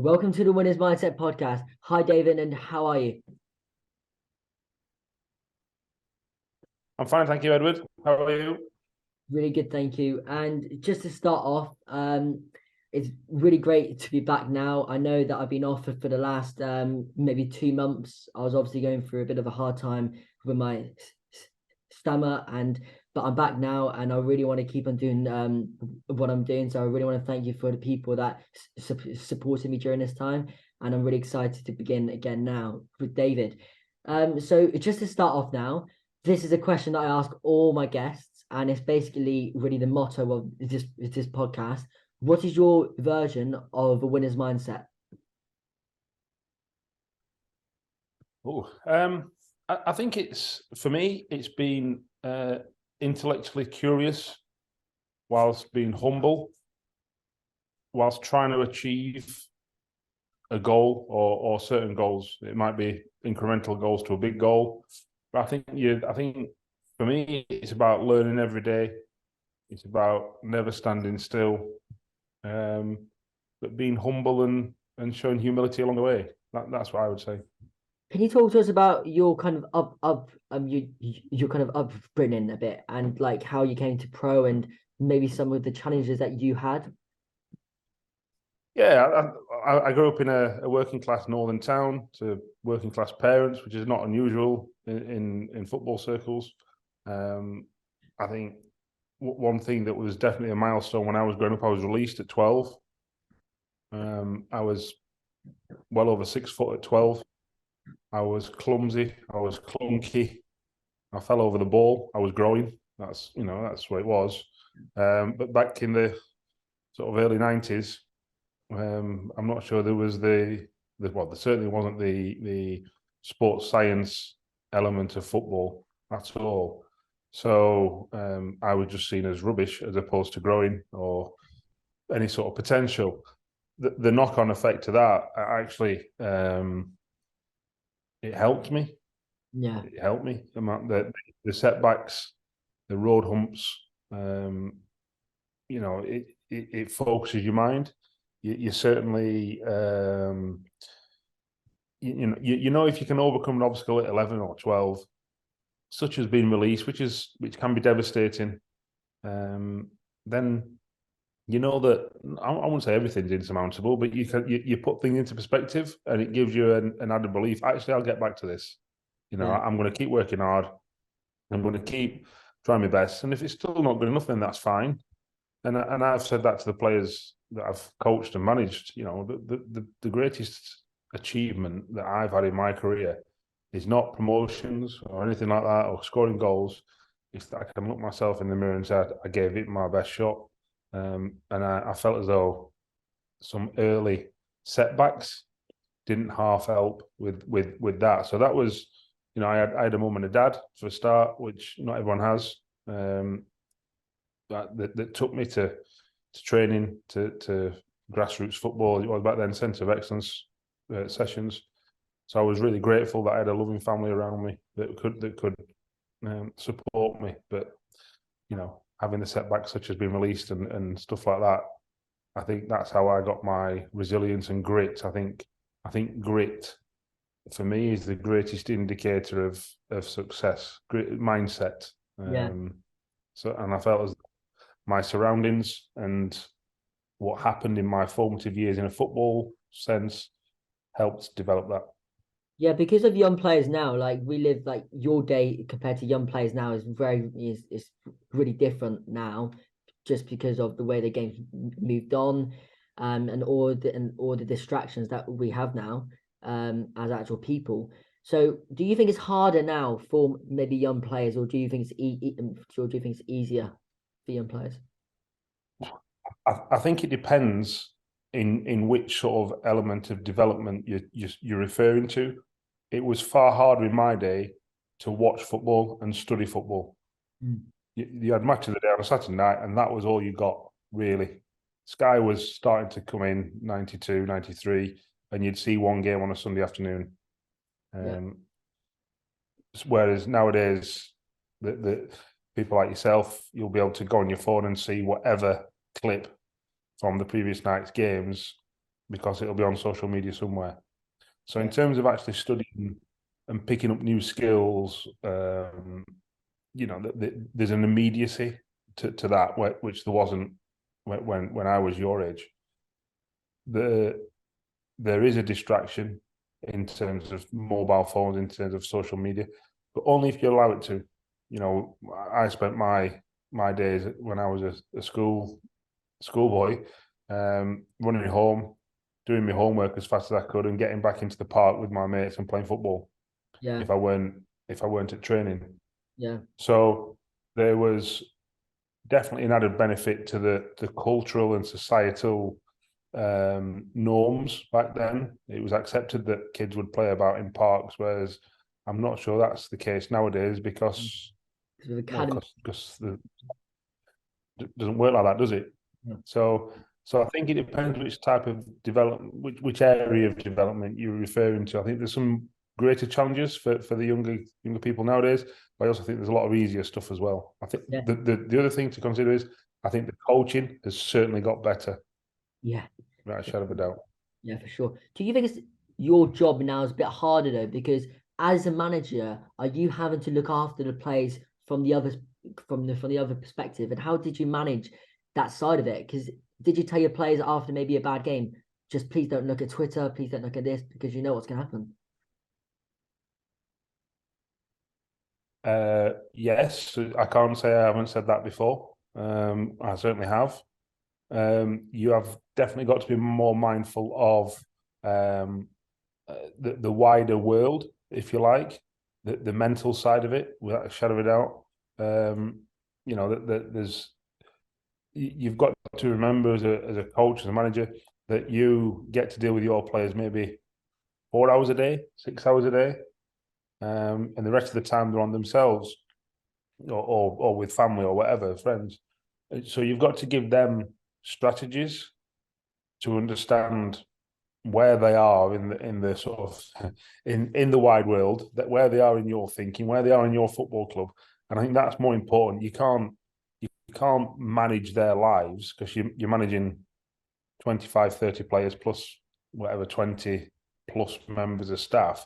Welcome to the Winners Mindset podcast. Hi, David, and how are you? I'm fine, thank you, Edward. How are you? Really good, thank you. And just to start off, it's really great to be back now. I know that I've been off for the last maybe 2 months. I was obviously going through a bit of a hard time with my stammer, but I'm back now, and I really want to keep on doing what I'm doing. So I really want to thank you for the people that supported me during this time, and I'm really excited to begin again now with David. So just to start off now, this is a question that I ask all my guests, and it's basically really the motto of this podcast. What is your version of a winner's mindset? Oh, I think for me, it's been intellectually curious whilst being humble, whilst trying to achieve a goal or certain goals. It might be incremental goals to a big goal, but I think for me, it's about learning every day. It's about never standing still, but being humble and showing humility along the way. That's what I would say. Can you talk to us about your kind of your kind of upbringing a bit, and like how you came to pro, and maybe some of the challenges that you had? Yeah, I grew up in a working class northern town to working class parents, which is not unusual in football circles. I think one thing that was definitely a milestone when I was growing up, I was released at 12. I was well over 6 foot at 12. I was clumsy. I was clunky. I fell over the ball. I was growing. That's what it was. But back in the sort of early 90s, I'm not sure there was there certainly wasn't the sports science element of football at all. So I was just seen as rubbish as opposed to growing or any sort of potential. The knock-on effect to that actually it helped me. Yeah. It helped me. The setbacks, the road humps, it focuses your mind. You certainly, you know, if you can overcome an obstacle at 11 or 12, such as being released, which can be devastating, then you know that I wouldn't say everything's insurmountable, but you put things into perspective, and it gives you an added belief. Actually, I'll get back to this. I'm going to keep working hard. I'm going to keep trying my best, and if it's still not good enough, then that's fine. And I've said that to the players that I've coached and managed. The greatest achievement that I've had in my career is not promotions or anything like that or scoring goals. It's that I can look myself in the mirror and say I gave it my best shot. And I felt as though some early setbacks didn't half help with that. So that was, I had a mum and a dad for a start, which not everyone has. That took me to training, to grassroots football. It was back then Centre of Excellence sessions. So I was really grateful that I had a loving family around me that could support me. But having the setbacks such as being released and stuff like that, I think that's how I got my resilience and grit. I think grit for me is the greatest indicator of success. Grit mindset. And I felt as my surroundings and what happened in my formative years in a football sense helped develop that. Yeah, because of young players now, like we live, like your day compared to young players now is really different now, just because of the way the game's moved on, and all the distractions that we have now, as actual people. So, do you think it's harder now for maybe young players, or do you think it's easier for young players? I think it depends in which sort of element of development you're referring to. It was far harder in my day to watch football and study football. You had match of the day on a Saturday night, and that was all you got, really. Sky was starting to come in 92, 93, and you'd see one game on a Sunday afternoon. Whereas nowadays, the people like yourself, you'll be able to go on your phone and see whatever clip from the previous night's games because it'll be on social media somewhere. So in Yeah. terms of actually studying and picking up new skills, there's an immediacy to that, which there wasn't when I was your age. There is a distraction in terms of mobile phones, in terms of social media, but only if you allow it to. I spent my days when I was a schoolboy, running home, doing my homework as fast as I could, and getting back into the park with my mates and playing football. Yeah. If I weren't at training. Yeah. So there was definitely an added benefit to the cultural and societal norms back then. It was accepted that kids would play about in parks, whereas I'm not sure that's the case nowadays because it doesn't work like that, does it? Yeah. So I think it depends which type of development, which area of development you're referring to. I think there's some greater challenges for the younger people nowadays, but I also think there's a lot of easier stuff as well. I think the other thing to consider is I think the coaching has certainly got better. Yeah. Without a shadow of a doubt. Yeah, for sure. Do you think it's your job now is a bit harder though? Because as a manager, are you having to look after the players from the other perspective? And how did you manage that side of it? Because did you tell your players after maybe a bad game, just please don't look at Twitter, please don't look at this, because you know what's gonna happen? Yes, I can't say I haven't said that before. I certainly have. You have definitely got to be more mindful of the wider world, if you like, the mental side of it, without a shadow of a doubt. You've got to remember as a coach, as a manager, that you get to deal with your players maybe 4 hours a day, 6 hours a day, and the rest of the time they're on themselves, or with family or whatever, friends. So you've got to give them strategies to understand where they are in the sort of in the wide world, that where they are in your thinking, where they are in your football club. And I think that's more important. You can't manage their lives because you're managing 25, 30 players plus whatever 20 plus members of staff.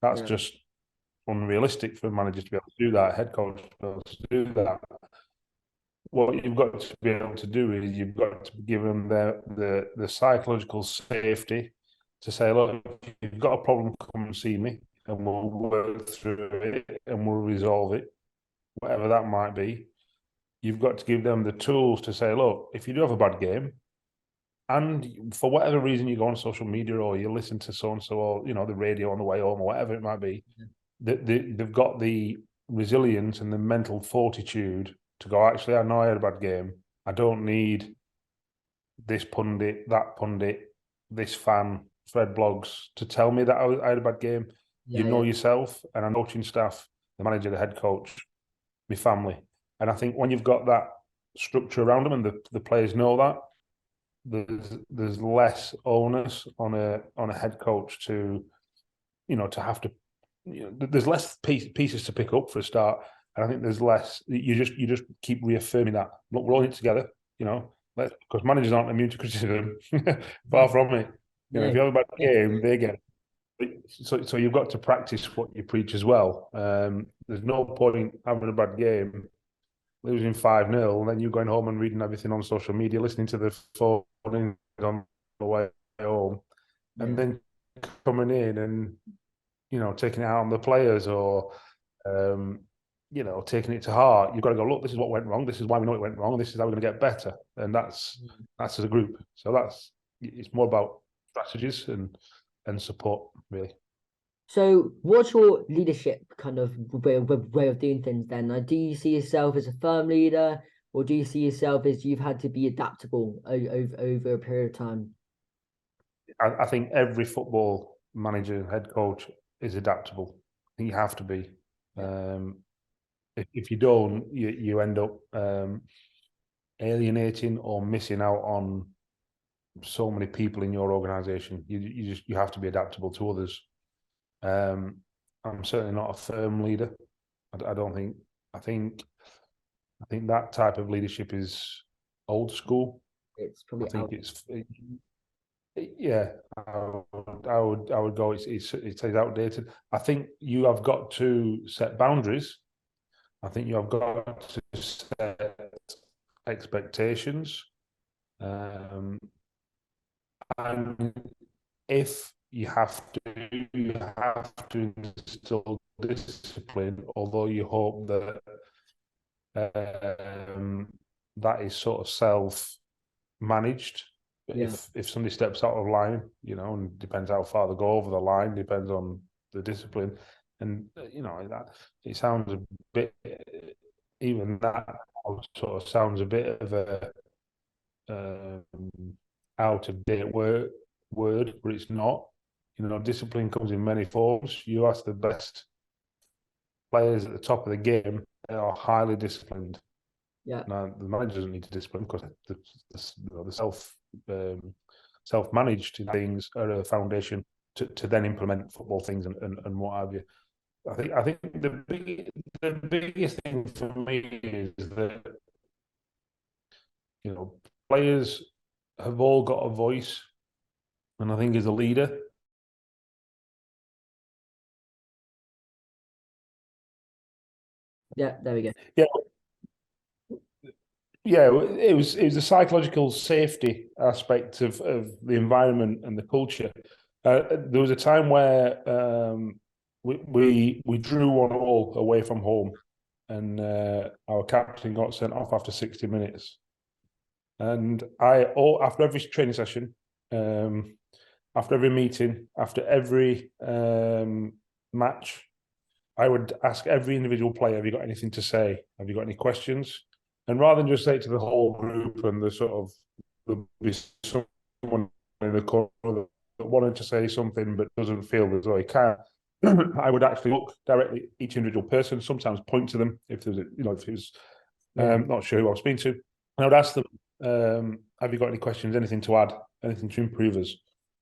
That's just unrealistic for managers to be able to do that, head coach to be able to do that. What you've got to be able to do is you've got to give them the psychological safety to say, look, if you've got a problem, come and see me and we'll work through it and we'll resolve it, whatever that might be. You've got to give them the tools to say, look, if you do have a bad game, and for whatever reason you go on social media or you listen to so-and-so or, the radio on the way home or whatever it might be, they've got the resilience and the mental fortitude to go, actually, I know I had a bad game. I don't need this pundit, that pundit, this fan, Fred Blogs to tell me that I had a bad game. You know yourself, and I'm coaching staff, the manager, the head coach, my family. And I think when you've got that structure around them and the players know that, there's less onus on a head coach to have to, there's less pieces to pick up for a start, and I think there's less. You just keep reaffirming that. Look, we're all in it together, because managers aren't immune to criticism. Far from it. If you have a bad game, they get it. So you've got to practice what you preach as well. There's no point having a bad game, losing 5-0, and then you going home and reading everything on social media, listening to the phone on the way home, and then coming in and taking it out on the players or taking it to heart. You've got to go, look, this is what went wrong. This is why we know it went wrong. This is how we're going to get better, and that's as a group. So it's more about strategies and support, really. So, what's your leadership kind of way of doing things then? Do you see yourself as a firm leader, or do you see yourself as you've had to be adaptable over a period of time? I think every football manager and head coach is adaptable. I think you have to be. If you don't, you end up alienating or missing out on so many people in your organisation. You have to be adaptable to others. I'm certainly not a firm leader. I don't think. I think that type of leadership is old school. It's probably Yeah, I would go. It's outdated. I think you have got to set boundaries. I think you have got to set expectations. Um, and if you have to instill discipline, although you hope that that is sort of self-managed. Yeah, If somebody steps out of line, and depends how far they go over the line, depends on the discipline, and that it sounds a bit, even that sort of sounds a bit of a out of date word, but it's not. Discipline comes in many forms. You ask the best players at the top of the game, they are highly disciplined. yeah, Now, the manager doesn't need to discipline because the self-managed things are a foundation to then implement football things and what have you. I think the biggest thing for me is that players have all got a voice, and I think as a leader, yeah. There we go. yeah, yeah, it was a psychological safety aspect of the environment and the culture. There was a time where we drew 1-1 away from home, and our captain got sent off after 60 minutes. And after every training session, after every meeting, after every match, I would ask every individual player, "Have you got anything to say? Have you got any questions?" And rather than just say it to the whole group and there'll be someone in the corner that wanted to say something but doesn't feel as though he can, I would actually look directly at each individual person, sometimes point to them if there's if he was not sure who I was speaking to. And I would ask them, "Have you got any questions, anything to add, anything to improve us?"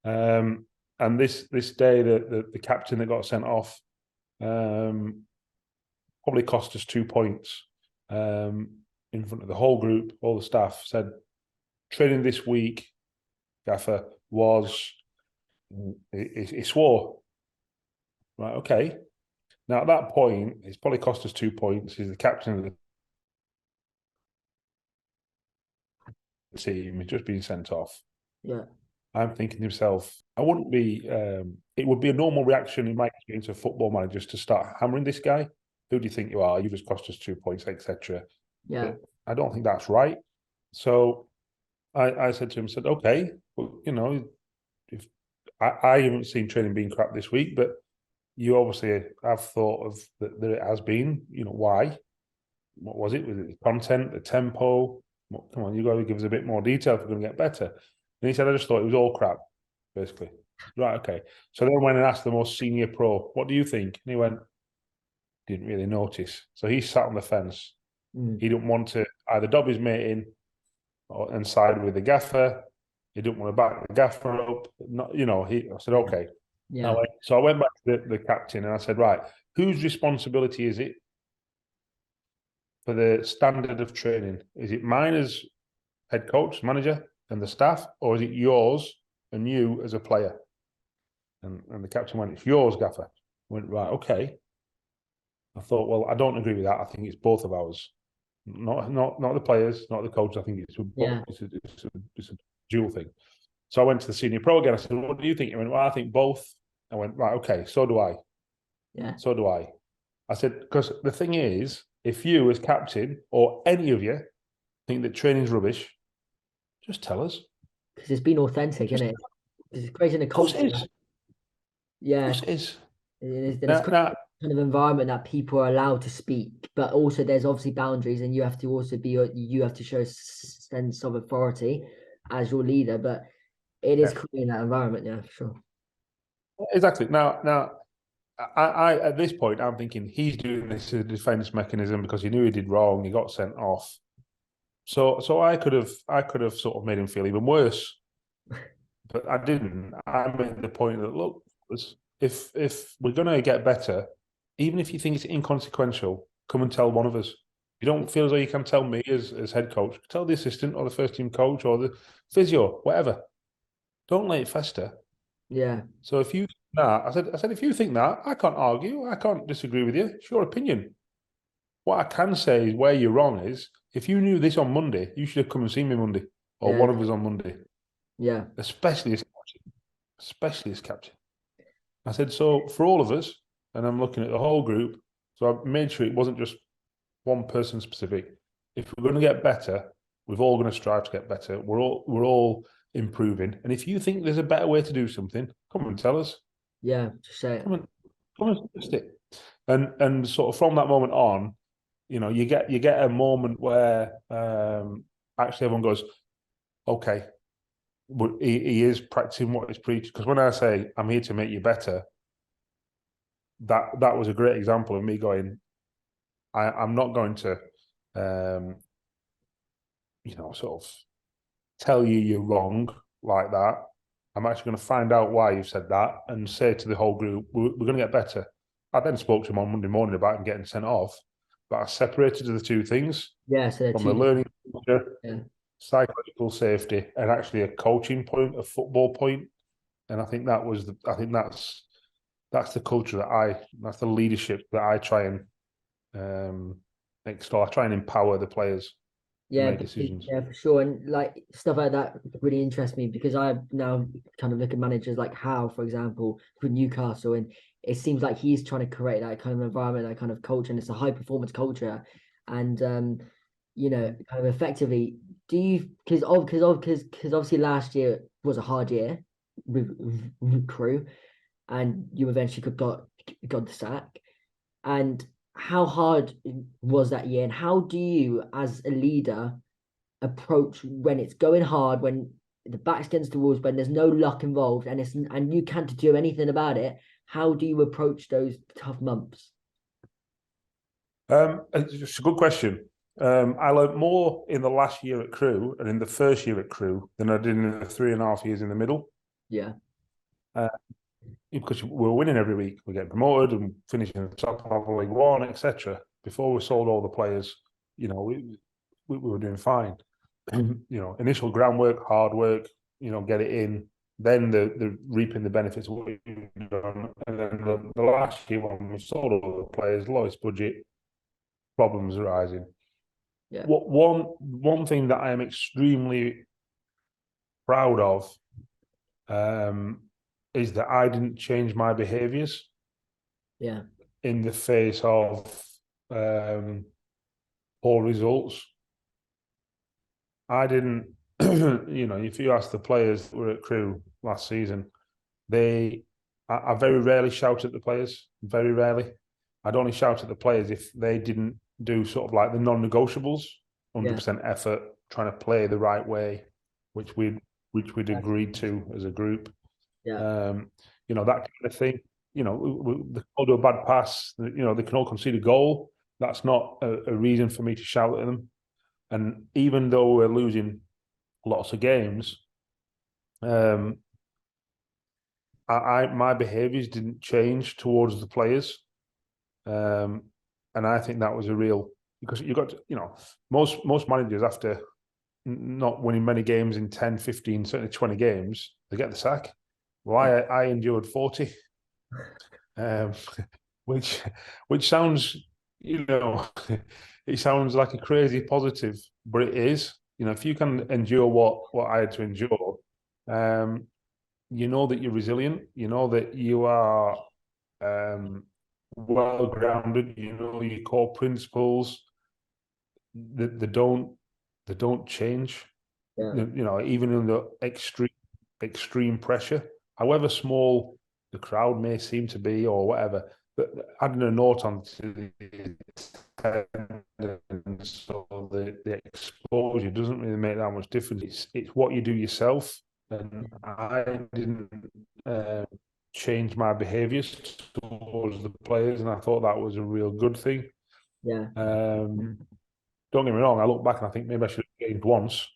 And this day, the captain that got sent off probably cost us 2 points. In front of the whole group, all the staff said, "Training this week, Gaffer, was," he swore. Right, okay. Now at that point, it's probably cost us 2 points. He's the captain of the team. He's just been sent off. Yeah, I'm thinking to himself, I wouldn't be. It would be a normal reaction in my experience of football managers to start hammering this guy. "Who do you think you are? You just cost us 2 points, etc." yeah, But I don't think that's right. So I said to him, "Okay, well, if I haven't seen training being crap this week, but you obviously have thought of that it has been. Why? What was it? Was it the content, the tempo? Come on, you got to give us a bit more detail if we're going to get better." And he said, "I just thought it was all crap, basically." Right, okay. So then I went and asked the most senior pro, "What do you think?" And he went, "Didn't really notice." So he sat on the fence. He didn't want to either dob his mate in and side with the gaffer. He didn't want to back the gaffer up. I said, "Okay." yeah, So I went back to the captain and I said, "Right, whose responsibility is it for the standard of training? Is it mine as head coach, manager, and the staff, or is it yours and you as a player?" And the captain went, "It's yours, gaffer." I went, "Right, okay." I thought, well, I don't agree with that. I think it's both of ours. Not the players, not the coach. I think yeah, it's a dual thing. So I went to the senior pro again. I said, "What do you think?" He went, "Well, I think both." I went, "Right, okay, so do I. yeah. So do I." I said, because the thing is, if you as captain or any of you think that training's rubbish, just tell us. Because it's been authentic, Just, isn't it? It's creating a of course it culture. is. Of Yeah, course it is. it's Now, creating a kind of environment that people are allowed to speak, but also there's obviously boundaries, and you have to also you have to show a sense of authority as your leader. But it is yeah, creating that environment, yeah, for sure. exactly. Now, I at this point, I'm thinking he's doing this as a defense mechanism because he knew he did wrong. He got sent off. So I could have sort of made him feel even worse, but I didn't. I made the point that, look, if we're going to get better, even if you think it's inconsequential, come and tell one of us. You don't feel as though you can tell me as head coach. Tell the assistant or the first team coach or the physio, whatever. Don't let it fester. Yeah. So if you I said if you think that, I can't argue, I can't disagree with you. It's your opinion. What I can say is where you're wrong is if you knew this on Monday, you should have come and seen me Monday, or Yeah. one of us on Monday, Yeah. especially as captain. Especially as captain. I said, so for all of us, and I'm looking at the whole group, so I made sure it wasn't just one person specific. If we're going to get better, we're all going to strive to get better. We're all improving. And if you think there's a better way to do something, come and tell us. Yeah. Just say it. Come and suggest it. And sort of from that moment on, you get a moment where actually everyone goes, okay, but he is practicing what he's preached. Because when I say I'm here to make you better, that was a great example of me going, I'm not going to sort of tell you you're wrong like that. I'm actually going to find out why you've said that and say to the whole group, we're going to get better. I then spoke to him on Monday morning about him getting sent off, but I separated the two things Yeah. So they're from two the learning, yeah. psychological safety, and actually a coaching point, a football point. And I think that's the culture that's the leadership that I try and extol. I try and empower the players to Yeah, make decisions. yeah, for sure. And like stuff like that really interests me because I now kind of look at managers like Howe, for example, with Newcastle, and it seems like he's trying to create that kind of environment, that kind of culture, and it's a high performance culture. And kind of effectively, do you because obviously last year was a hard year with Crewe, and you eventually got the sack. And how hard was that year? And how do you, as a leader, approach when it's going hard, when the back's against the walls, when there's no luck involved, and you can't do anything about it? How do you approach those tough months? It's a good question. I learned more in the last year at Crewe and in the first year at Crewe than I did in the 3.5 years in the middle. Yeah, Uh, because we were winning every week, we're getting promoted and finishing at the top of League One, etc. Before we sold all the players, we were doing fine. Initial groundwork, hard work, get it in. Then the reaping the benefits of what we've done, and then the last year when we sold all the players, lowest budget, problems arising. yeah, What one thing that I am extremely proud of is that I didn't change my behaviours yeah, in the face of poor results. I didn't, if you ask the players that were at Crewe last season, I very rarely shout at the players. Very rarely. I'd only shout at the players if they didn't do sort of like the non-negotiables, yeah, 100% effort, trying to play the right way, which we'd agreed to as a group. yeah, That kind of thing. They can all do a bad pass. They can all concede a goal. That's not a reason for me to shout at them. And even though we're losing lots of games, my behaviours didn't change towards the players, and I think that was a real because you got most managers after not winning many games in 10, 15, certainly 20 games, they get the sack. Well, yeah, I endured 40, um, which sounds it sounds like a crazy positive, but it is. If you can endure what I had to endure, you know that you're resilient. You know that you are well grounded. You know your core principles. They don't change. yeah, Even in the extreme pressure, however small the crowd may seem to be or whatever. But adding a note on to so the exposure doesn't really make that much difference. It's what you do yourself, and I didn't change my behaviours towards the players, and I thought that was a real good thing. yeah, Don't get me wrong, I look back and I think maybe I should have changed once,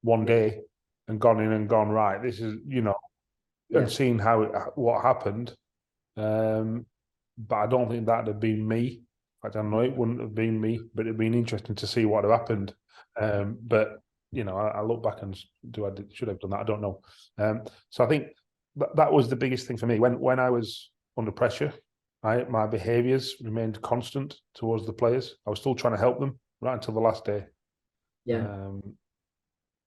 one yeah, day, and gone in and gone right. This is, yeah, and seen what happened. But I don't think that'd have been me. In fact, I know it wouldn't have been me, but it'd been interesting to see what had happened. But I look back and should have done that? I don't know. So I think that was the biggest thing for me. When I was under pressure, my behaviours remained constant towards the players. I was still trying to help them right until the last day. Yeah.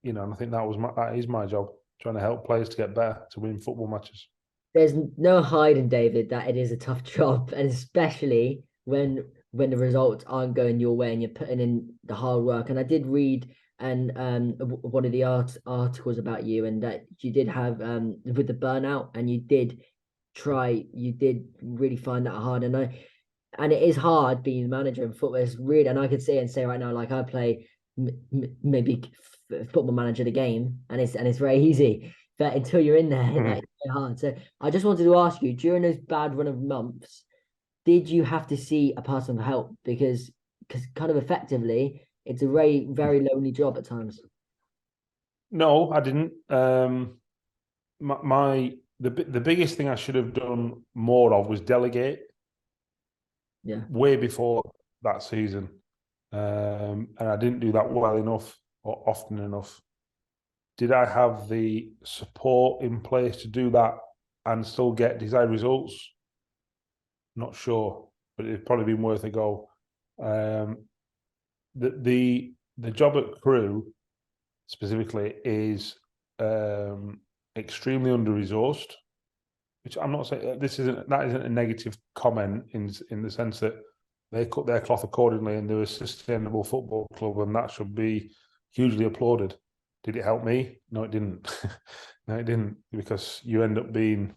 And I think that is my job, trying to help players to get better, to win football matches. There's no hiding, David, that it is a tough job, and especially when the results aren't going your way and you're putting in the hard work. And I did read and one of the articles about you, and that you did have with the burnout, and you did really find that hard. And it is hard being a manager in football. It's really, and I could say right now, like I play maybe football manager the game, and it's very easy. But until you're in there, Mhm. it's very hard. So I just wanted to ask you, during those bad run of months, did you have to see a person for help? Because kind of effectively, it's a very, very lonely job at times. No, I didn't. The biggest thing I should have done more of was delegate Yeah, way before that season, and I didn't do that well enough or often enough. Did I have the support in place to do that and still get desired results? Not sure, but it'd probably been worth a go. The job at Crewe specifically is extremely under resourced, which I'm not saying that isn't a negative comment in the sense that they cut their cloth accordingly and they're a sustainable football club, and that should be hugely applauded. Did it help me? No, it didn't. No, it didn't, because you end up being,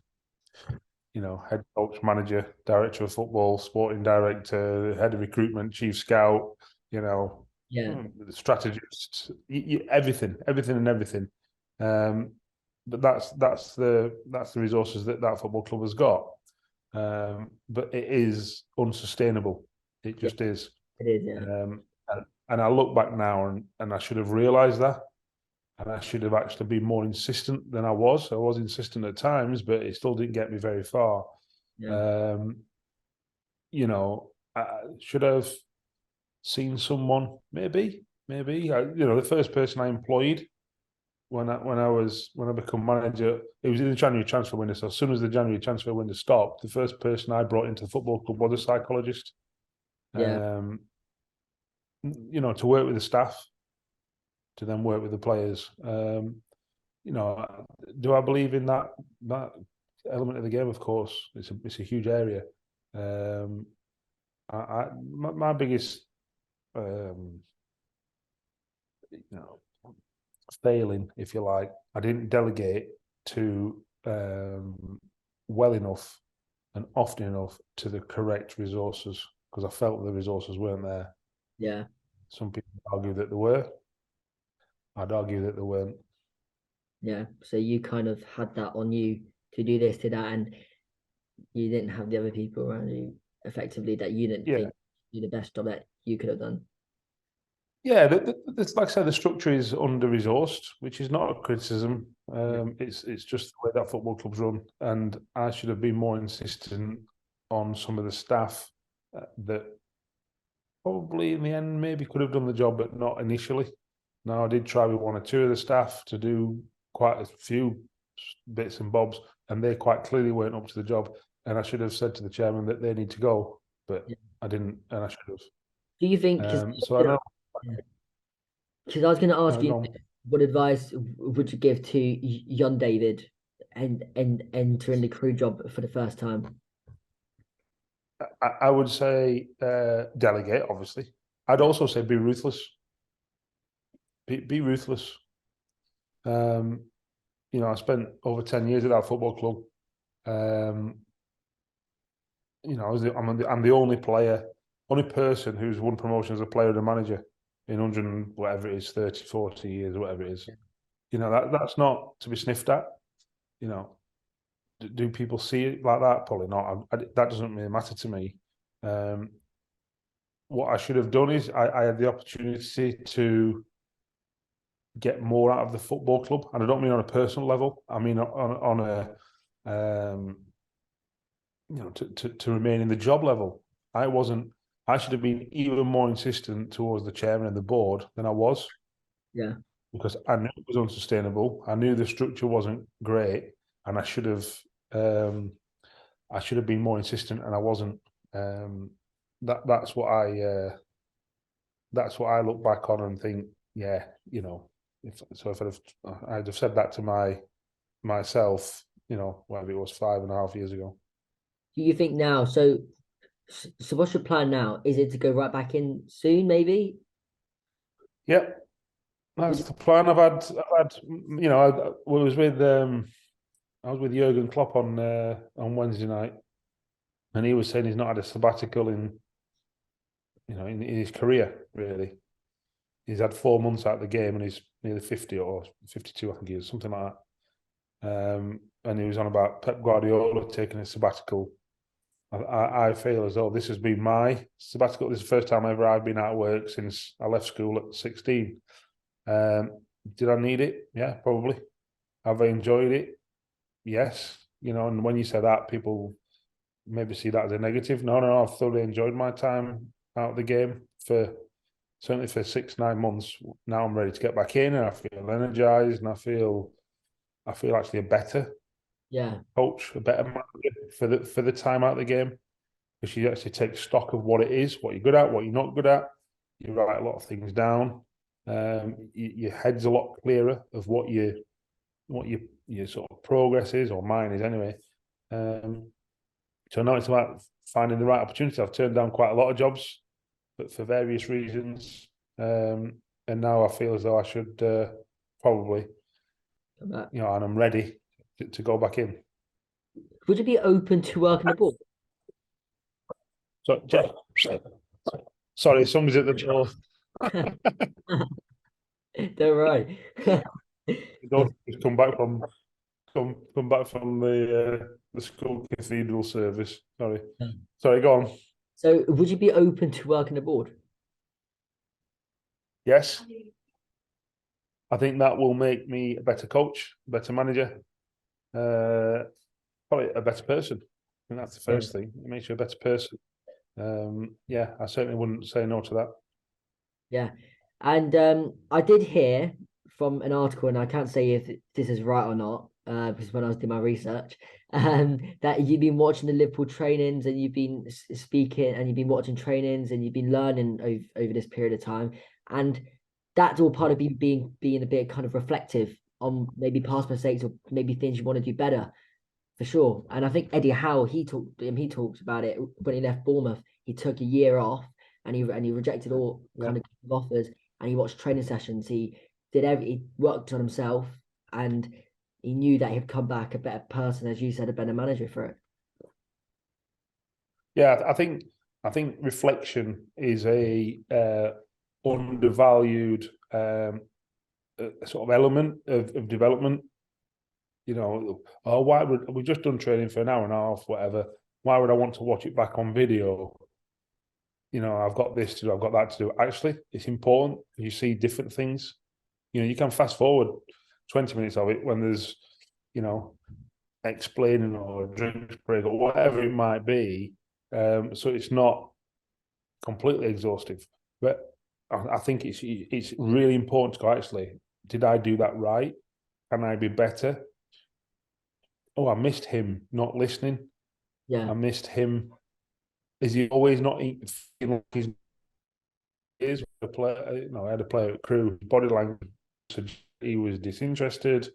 head coach, manager, director of football, sporting director, head of recruitment, chief scout, yeah, strategist, everything and everything. But that's the resources that football club has got. But it is unsustainable. It yeah, just is. it is. Yeah, And I look back now and I should have realised that. And I should have actually been more insistent than I was. I was insistent at times, but it still didn't get me very far. yeah, Um, I should have seen someone, maybe. The first person I employed when I become manager, it was in the January transfer window. So as soon as the January transfer window stopped, the first person I brought into the football club was a psychologist. yeah, To work with the staff, to then work with the players. Do I believe in that element of the game? Of course, it's a huge area. My biggest failing, if you like, I didn't delegate to well enough and often enough to the correct resources, because I felt the resources weren't there. yeah. Some people argue that they were. I'd argue that they weren't. Yeah. So you kind of had that on you to do this, to that, and you didn't have the other people around you effectively that you didn't Yeah, think you the best job that you could have done. yeah. Like I said, the structure is under resourced, which is not a criticism. Yeah. It's just the way that football clubs run, and I should have been more insistent on some of the staff that probably in the end maybe could have done the job, but not initially. Now I did try with one or two of the staff to do quite a few bits and bobs, and they quite clearly weren't up to the job. And I should have said to the chairman that they need to go, but Yeah. I didn't, and I should have. Do you think? So I know. Because I was going to ask No, you, go on. what advice would you give to young David and entering the crew job for the first time? I would say delegate, obviously. I'd Yeah. also say be ruthless. Be ruthless. I spent over 10 years at that football club. I'm the only person who's won promotion as a player and a manager in 100 and whatever it is, 30, 40 years, whatever it is. That's not to be sniffed at. Do people see it like that? Probably not. That doesn't really matter to me. What I should have done is I had the opportunity to get more out of the football club, and I don't mean on a personal level. I mean on a to remain in the job level. I wasn't. I should have been even more insistent towards the chairman and the board than I was. Yeah. because I knew it was unsustainable. I knew the structure wasn't great, and I should have been more insistent, and I wasn't. That's what I look back on and think, yeah, if I'd have said that to myself, whatever it was 5.5 years ago. Do you think now? So what's your plan now? Is it to go right back in soon, maybe? Yep, that's the plan. I've had, I was with Jurgen Klopp on Wednesday night, and he was saying he's not had a sabbatical in his career really. He's had 4 months out of the game, and he's nearly 50 or 52, I think he is, something like that. And he was on about Pep Guardiola taking a sabbatical. I feel as though this has been my sabbatical. This is the first time ever I've been out of work since I left school at 16. Did I need it? Yeah, probably. Have I enjoyed it? Yes. And when you say that, people maybe see that as a negative. No, I've thoroughly enjoyed my time out of the game certainly for 6-9 months. Now I'm ready to get back in, and I feel energized, and I feel actually a better coach, a better manager for the time out of the game, because you actually take stock of what it is, what you're good at, what you're not good at. You write a lot of things down. Your head's a lot clearer of what your sort of progress is, or mine is anyway. So now it's about finding the right opportunity. I've turned down quite a lot of jobs, but for various reasons. And now I feel as though I should probably, and I'm ready to go back in. Would you be open to working abroad? So, Jeff, sorry, somebody's at the door. Don't worry. Just come back from the school cathedral service. Sorry, go on. So, would you be open to working abroad? Yes. I think that will make me a better coach, a better manager, probably a better person. I think that's the first thing. It makes you a better person. I certainly wouldn't say no to that. Yeah. And I did hear from an article, and I can't say if this is right or not, because when I was doing my research, that you've been watching the Liverpool trainings, and you've been speaking, and you've been watching trainings, and you've been learning over this period of time. And that's all part of being a bit kind of reflective on maybe past mistakes, or maybe things you want to do better, for sure. And I think Eddie Howe, he talks about it when he left Bournemouth. He took a year off, and he rejected all kind of offers, and he watched training sessions. He worked on himself, and he knew that he'd come back a better person, as you said, a better manager for it. Yeah, I think reflection is a undervalued sort of element of development. Why would we just done training for an hour and a half, whatever? Why would I want to watch it back on video? I've got this to do, I've got that to do. Actually, it's important. You see different things. You can fast forward 20 minutes of it when there's, explaining or a drink break or whatever it might be. So it's not completely exhaustive. But I think it's really important to go, actually, did I do that right? Can I be better? Oh, I missed him not listening. Yeah. I missed him. Is he always not feeling like he's a player? I had a player at Crewe, body language, he was disinterested,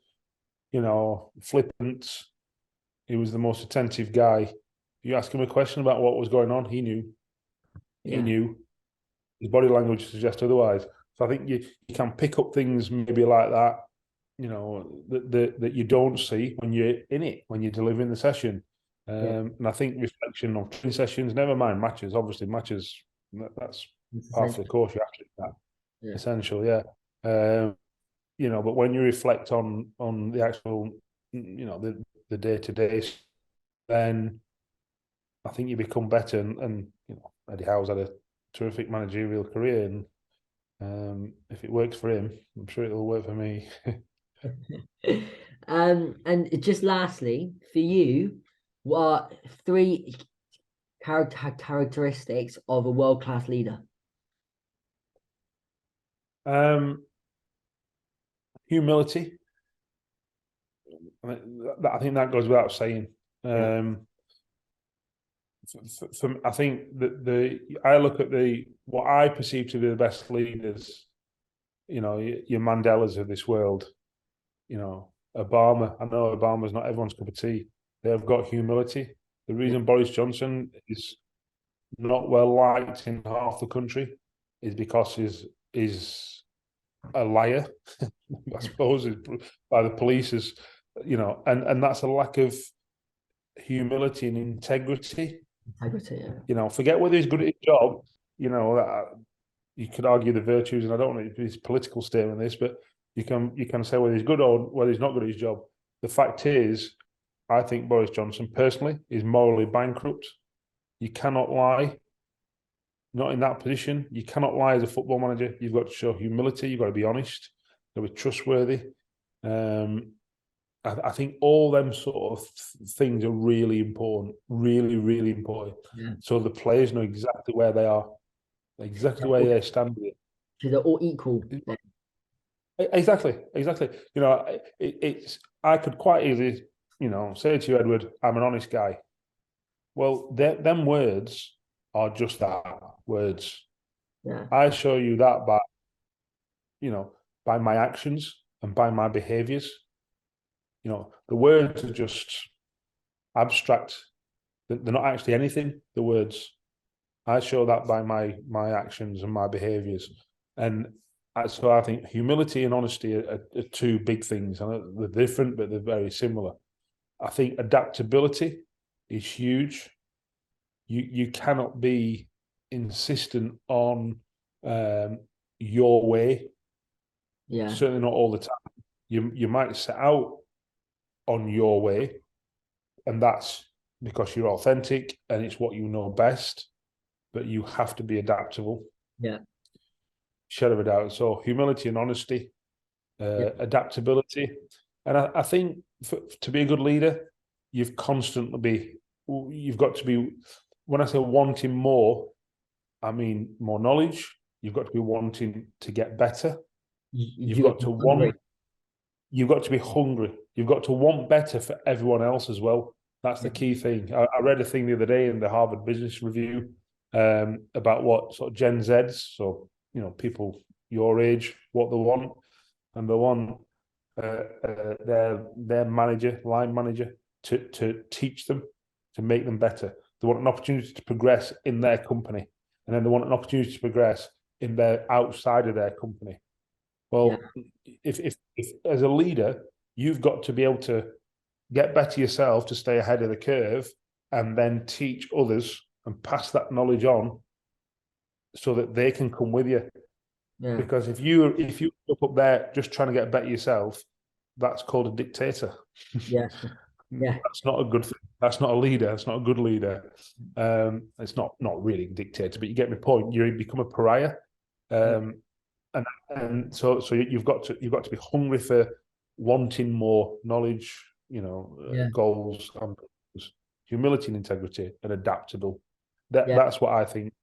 flippant. He was the most attentive guy. You ask him a question about what was going on, he knew. He knew. His body language suggests otherwise. So I think you can pick up things maybe like that, that you don't see when you're in it, when you're delivering the session. And I think reflection on training sessions, never mind matches. Obviously, matches, that's part of the course. You have to do that. Essential, yeah. But when you reflect on the actual, the day-to-day, then I think you become better. And Eddie Howe's had a terrific managerial career, and if it works for him, I'm sure it'll work for me. And just lastly, for you, what are 3 characteristics of a world-class leader? humility. I think that goes without saying. I think that I look at what I perceive to be the best leaders. You know, your Mandelas of this world. You know, Obama. I know Obama's not everyone's cup of tea. They have got humility. The reason Boris Johnson is not well liked in half the country is because he's a liar, I suppose, by the police, is, you know, and that's a lack of humility and integrity. Integrity, yeah. You know, forget whether he's good at his job. You know, you could argue the virtues, and I don't want to be a political statement on this, but you can say whether he's good or whether he's not good at his job. The fact is, I think Boris Johnson personally is morally bankrupt. You cannot lie. Not in that position. You cannot lie as a football manager. You've got to show humility. You've got to be honest. You've got to be trustworthy. I think all them sort of things are really important. Really, really important. Yeah. So the players know exactly where they are, exactly where they stand. So they're all equal. Exactly. You know, it's. I could quite easily, you know, say to you, Edward, I'm an honest guy. Well, them words are just that, words. Yeah. I show you that by, you know, by my actions and by my behaviors. You know, the words are just abstract. They're not actually anything, the words. I show that by my actions and my behaviors. And so I think humility and honesty are two big things. I know they're different, but they're very similar. I think adaptability is huge. You cannot be insistent on your way. Yeah. Certainly not all the time. You might set out on your way, and that's because you're authentic and it's what you know best, but you have to be adaptable. Yeah. Shadow of a doubt. So humility and honesty, adaptability. And I think to be a good leader, you've got to be, when I say wanting more, I mean more knowledge. You've got to be wanting to get better. You've got to want. You've got to be hungry. You've got to want better for everyone else as well. That's the key thing. I read a thing the other day in the Harvard Business Review about what sort of Gen Zs, so, you know, people your age, what they want, and they want their manager, line manager, to teach them, to make them better. They want an opportunity to progress in their company, and then they want an opportunity to progress in their outside of their company. Well, if as a leader, you've got to be able to get better yourself to stay ahead of the curve, and then teach others and pass that knowledge on so that they can come with you. Yeah. Because if you up there just trying to get better yourself, that's called a dictator. Yeah. That's not a good thing. That's not a leader. That's not a good leader. It's not really a dictator, but you get my point. You become a pariah. And so you've got to be hungry for wanting more knowledge, you know, goals, humility and integrity, and adaptable. That's what I think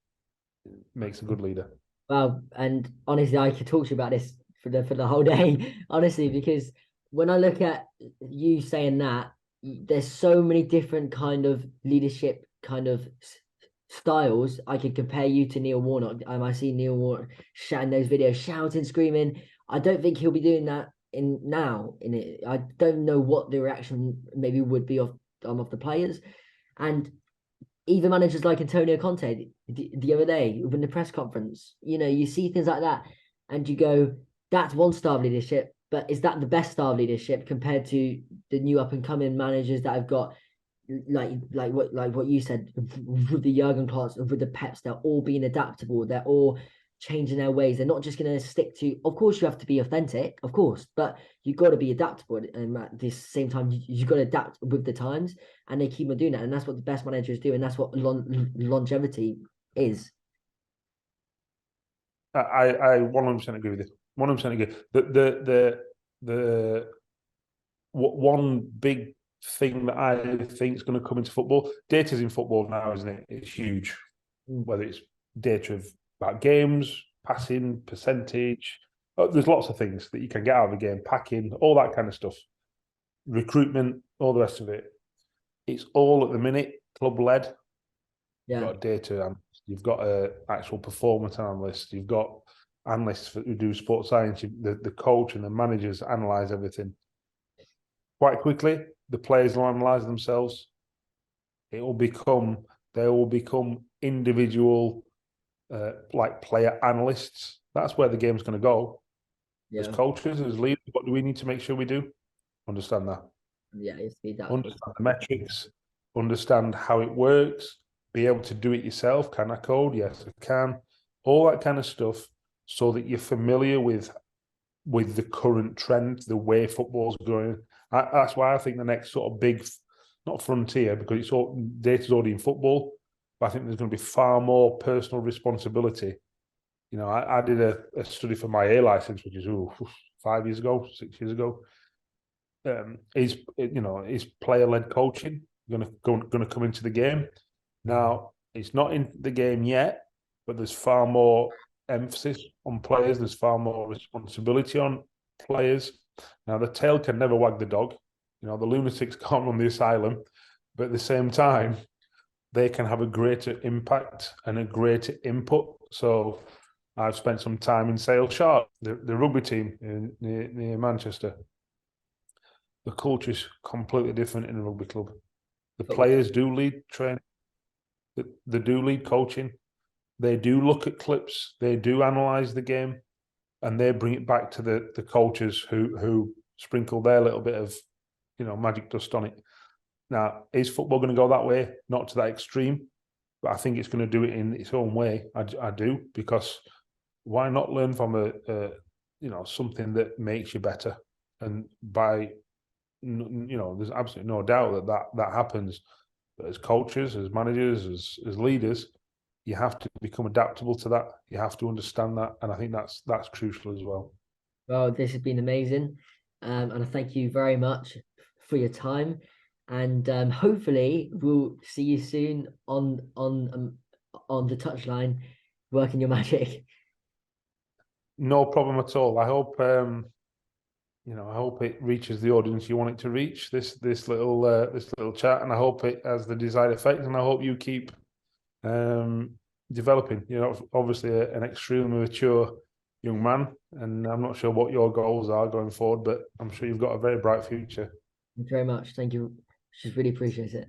makes a good leader. Well, and honestly, I could talk to you about this for the whole day, honestly, because when I look at you saying that, there's so many different kind of leadership kind of styles. I could compare you to Neil Warnock. I see Neil Warnock shouting those videos, shouting, screaming. I don't think he'll be doing that in it. I don't know what the reaction maybe would be of the players, and even managers like Antonio Conte the other day in the press conference. You know, you see things like that, and you go, "That's one style of leadership." But is that the best style of leadership compared to the new up and coming managers that have got? Like what you said with the Jurgen Klopps, with the Peps, they're all being adaptable. They're all changing their ways. They're not just going to stick to. Of course, you have to be authentic, of course, but you got to be adaptable. And at the same time, you got to adapt with the times. And they keep on doing that, and that's what the best managers do, and that's what longevity is. I 100% agree with you. 100% agree. The one big thing that I think is going to come into football. Data's in football now, isn't it? It's huge. Whether it's data about games, passing, percentage, there's lots of things that you can get out of a game, packing, all that kind of stuff, recruitment, all the rest of it. It's all at the minute club led. You've got a data analyst, you've got an actual performance analyst, you've got analysts who do sports science, the coach and the managers analyze everything. Quite quickly, the players will analyze themselves. They will become individual, like player analysts. That's where the game's going to go. As coaches, as leaders, what do we need to make sure we do? Understand that. Understand the metrics, understand how it works, be able to do it yourself. Can I code? Yes, I can. All that kind of stuff, so that you're familiar with the current trend, the way football's going. That's why I think the next sort of big, not frontier, because it's all data's already in football, but I think there's going to be far more personal responsibility. You know, I did a study for my A license, which is 5 years ago, 6 years ago. Is player-led coaching going to come into the game? Now, it's not in the game yet, but there's far more emphasis on players. There's far more responsibility on players. Now, the tail can never wag the dog. You know, the lunatics can't run the asylum, but at the same time, they can have a greater impact and a greater input. So I've spent some time in Sale Sharp, the rugby team near Manchester. The culture is completely different in a rugby club. The players do lead training. They do lead coaching. They do look at clips. They do analyze the game, and they bring it back to the coaches who sprinkle their little bit of, magic dust on it. Now, is football going to go that way? Not to that extreme, but I think it's going to do it in its own way. I do, because why not learn from something that makes you better? And there's absolutely no doubt that happens. But as coaches, as managers, as leaders, you have to become adaptable to that. You have to understand that, and I think that's crucial as well. Well, this has been amazing, and I thank you very much for your time. And hopefully, we'll see you soon on the touchline, working your magic. No problem at all. I hope I hope it reaches the audience you want it to reach. This little chat, and I hope it has the desired effect. And I hope you keep developing. Obviously an extremely mature young man, and I'm not sure what your goals are going forward, but I'm sure you've got a very bright future. Thank you very much. Thank you. Just really appreciate it.